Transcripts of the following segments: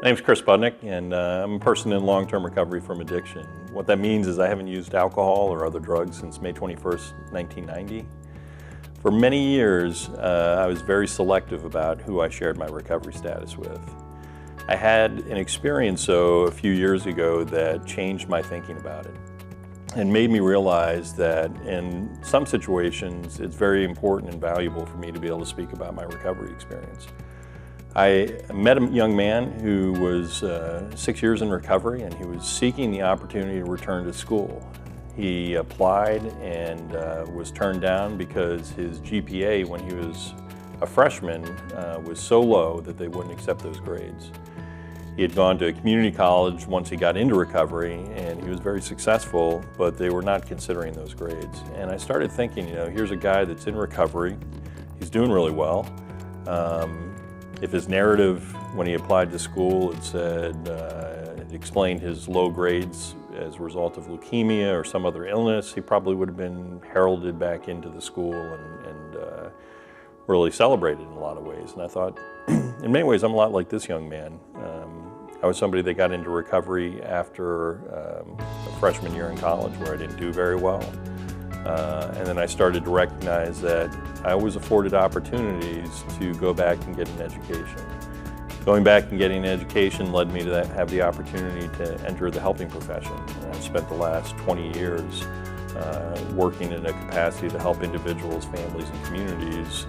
My name's Chris Budnick, and I'm a person in long-term recovery from addiction. What that means is I haven't used alcohol or other drugs since May 21st, 1990. For many years, I was very selective about who I shared my recovery status with. I had an experience, though, a few years ago that changed my thinking about it and made me realize that in some situations, it's very important and valuable for me to be able to speak about my recovery experience. I met a young man who was 6 years in recovery, and he was seeking the opportunity to return to school. He applied and was turned down because his GPA when he was a freshman was so low that they wouldn't accept those grades. He had gone to a community college once he got into recovery, and he was very successful, but they were not considering those grades. And I started thinking, here's a guy that's in recovery, he's doing really well. If his narrative when he applied to school had said, it explained his low grades as a result of leukemia or some other illness, he probably would have been heralded back into the school and really celebrated in a lot of ways. And I thought, in many ways, I'm a lot like this young man. I was somebody that got into recovery after a freshman year in college where I didn't do very well. And then I started to recognize that I was afforded opportunities to go back and get an education. Going back and getting an education led me to have the opportunity to enter the helping profession. And I spent the last 20 years working in a capacity to help individuals, families, and communities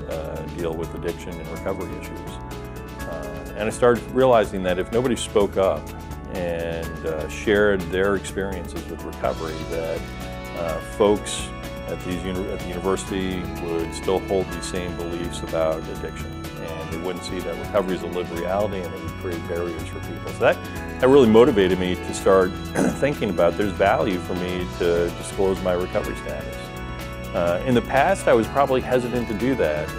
deal with addiction and recovery issues. And I started realizing that if nobody spoke up and shared their experiences with recovery, that folks at the university would still hold these same beliefs about addiction, and they wouldn't see that recovery is a lived reality, and it would create barriers for people. So that really motivated me to start thinking about there's value for me to disclose my recovery status. In the past, I was probably hesitant to do that.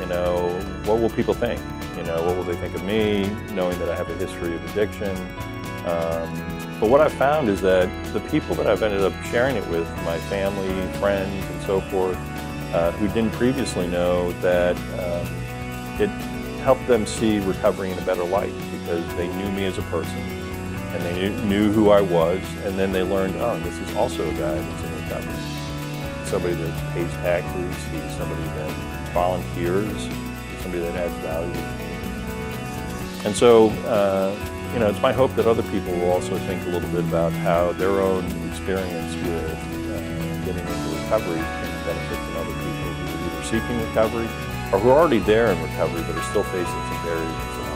What will people think? What will they think of me, knowing that I have a history of addiction? But what I've found is that the people that I've ended up sharing it with, my family, friends, and so forth, who didn't previously know, that it helped them see recovery in a better light because they knew me as a person and they knew who I was, and then they learned, oh, this is also a guy that's in recovery. Somebody that pays taxes, he's somebody that volunteers, he's somebody that adds value. And so, it's my hope that other people will also think a little bit about how their own experience with getting into recovery can benefit from other people who are either seeking recovery or who are already there in recovery but are still facing some barriers in